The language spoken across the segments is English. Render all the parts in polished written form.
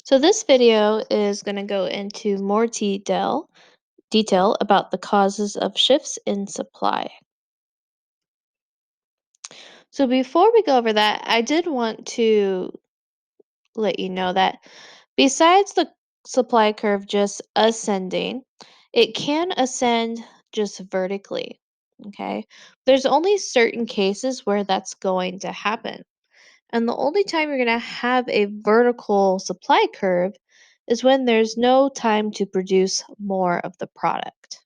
So this video is going to go into more detail about the causes of shifts in supply. So before we go over that, I did want to let you know that besides the supply curve just ascending, it can ascend just vertically. Okay. There's only certain cases where that's going to happen. And the only time you're going to have a vertical supply curve is when there's no time to produce more of the product.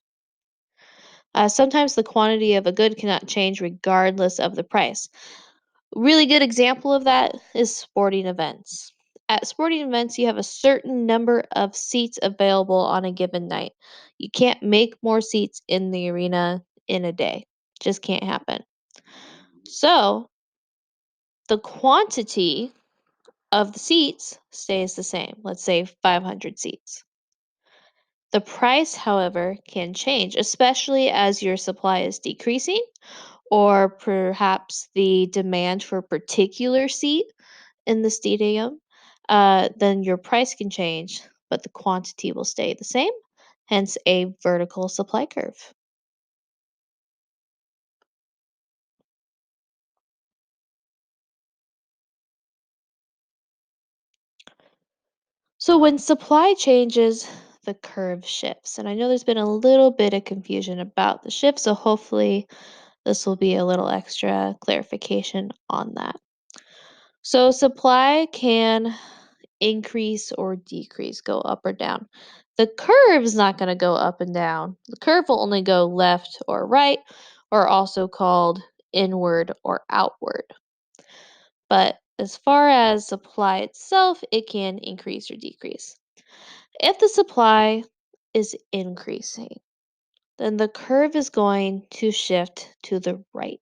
Sometimes the quantity of a good cannot change regardless of the price. Really good example of that is sporting events. At sporting events, you have a certain number of seats available on a given night. You can't make more seats in the arena in a day. Just can't happen. So, the quantity of the seats stays the same. Let's say 500 seats. The price, however, can change, especially as your supply is decreasing or perhaps the demand for a particular seat in the stadium. Then your price can change, but the quantity will stay the same, hence a vertical supply curve. So when supply changes, the curve shifts. And I know there's been a little bit of confusion about the shift, so hopefully this will be a little extra clarification on that. So, supply can increase or decrease, go up or down. The curve is not going to go up and down. The curve will only go left or right, or also called inward or outward. But as far as supply itself, it can increase or decrease. If the supply is increasing, then the curve is going to shift to the right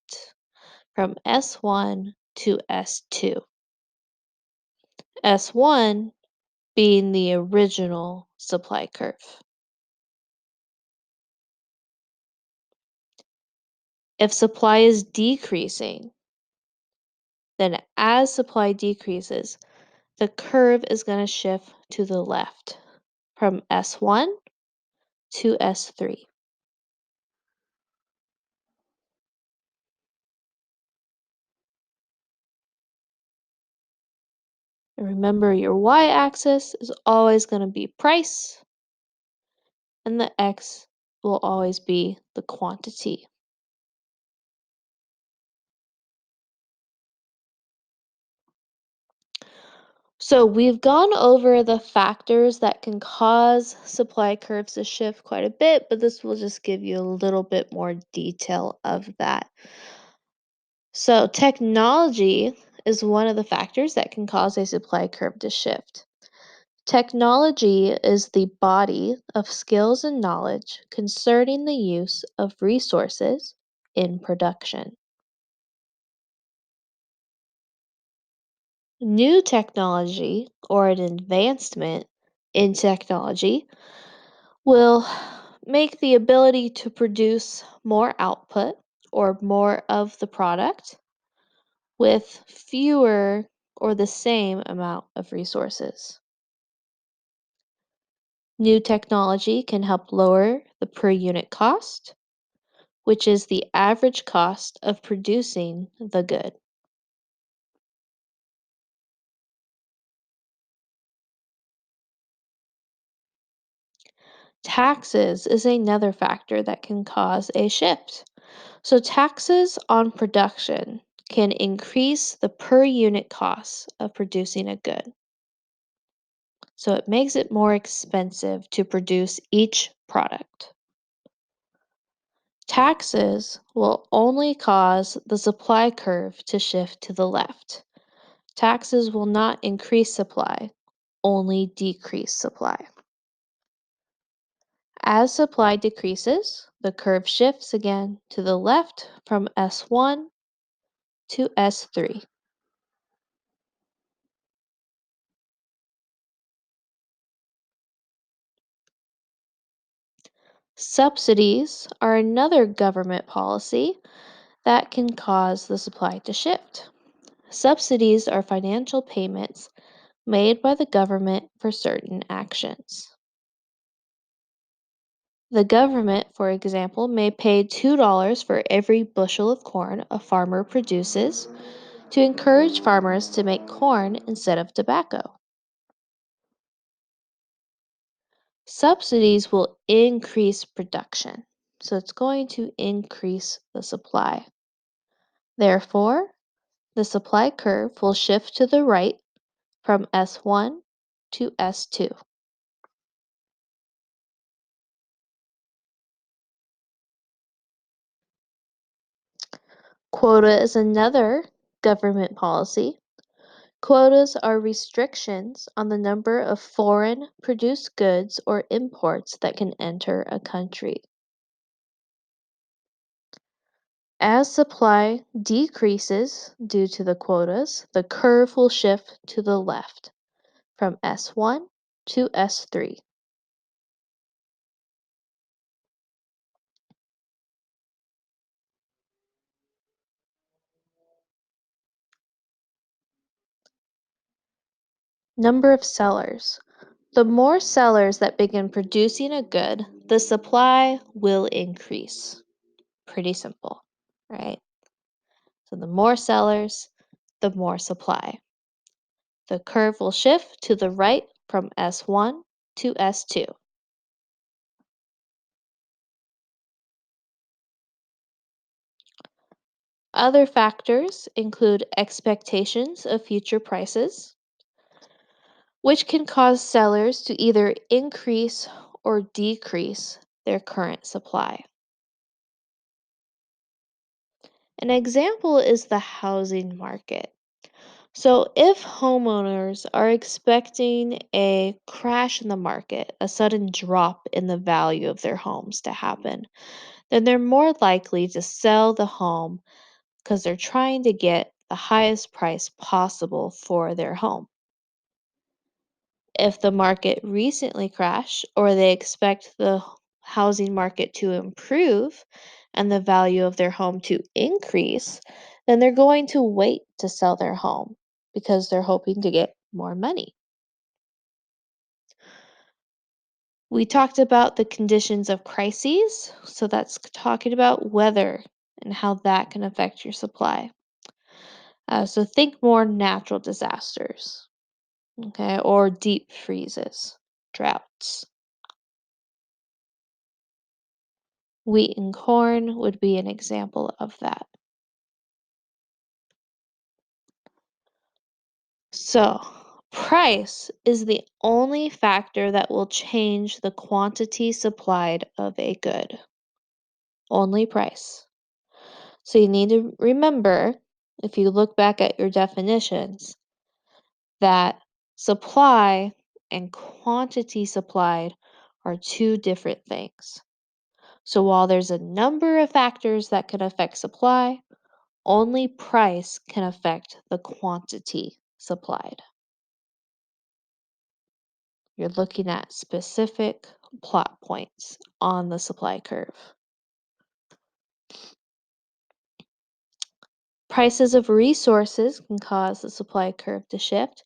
from S1 to S2. S1 being the original supply curve. If supply is decreasing, then as supply decreases, the curve is going to shift to the left from S1 to S3. And remember, your y axis is always going to be price, and the x will always be the quantity. So we've gone over the factors that can cause supply curves to shift quite a bit, but this will just give you a little bit more detail of that. So technology is one of the factors that can cause a supply curve to shift. Technology is the body of skills and knowledge concerning the use of resources in production. New technology or an advancement in technology will make the ability to produce more output or more of the product with fewer or the same amount of resources. New technology can help lower the per unit cost, which is the average cost of producing the good. Taxes is another factor that can cause a shift. So, taxes on production can increase the per unit cost of producing a good. So, it makes it more expensive to produce each product. Taxes will only cause the supply curve to shift to the left. Taxes will not increase supply, only decrease supply. As supply decreases, the curve shifts again to the left from S1 to S3. Subsidies are another government policy that can cause the supply to shift. Subsidies are financial payments made by the government for certain actions. The government, for example, may pay $2 for every bushel of corn a farmer produces to encourage farmers to make corn instead of tobacco. Subsidies will increase production, so it's going to increase the supply. Therefore, the supply curve will shift to the right from S1 to S2. Quota is another government policy. Quotas are restrictions on the number of foreign produced goods or imports that can enter a country. As supply decreases due to the quotas, the curve will shift to the left from S1 to S3. Number of sellers. The more sellers that begin producing a good, the supply will increase. Pretty simple, right? So the more sellers, the more supply. The curve will shift to the right from S1 to S2. Other factors include expectations of future prices, which can cause sellers to either increase or decrease their current supply. An example is the housing market. So, if homeowners are expecting a crash in the market, a sudden drop in the value of their homes to happen, then they're more likely to sell the home because they're trying to get the highest price possible for their home. If the market recently crashed or they expect the housing market to improve and the value of their home to increase, then they're going to wait to sell their home because they're hoping to get more money. We talked about the conditions of crises, so that's talking about weather and how that can affect your supply. So think more natural disasters, okay, or deep freezes, droughts. Wheat and corn would be an example of that. So, price is the only factor that will change the quantity supplied of a good. Only price. So, you need to remember, if you look back at your definitions, that supply and quantity supplied are two different things. So, while there's a number of factors that can affect supply, only price can affect the quantity supplied. You're looking at specific plot points on the supply curve. Prices of resources can cause the supply curve to shift.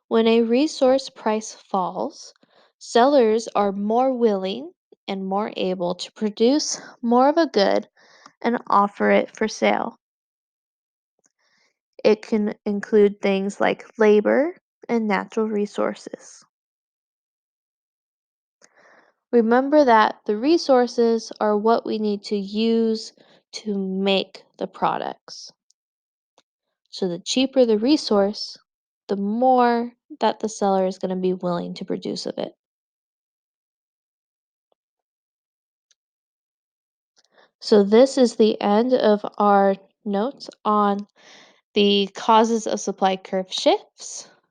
When a resource price falls, sellers are more willing and more able to produce more of a good and offer it for sale. It can include things like labor and natural resources. Remember that the resources are what we need to use to make the products. So the cheaper the resource, the more that the seller is going to be willing to produce of it. So this is the end of our notes on the causes of supply curve shifts.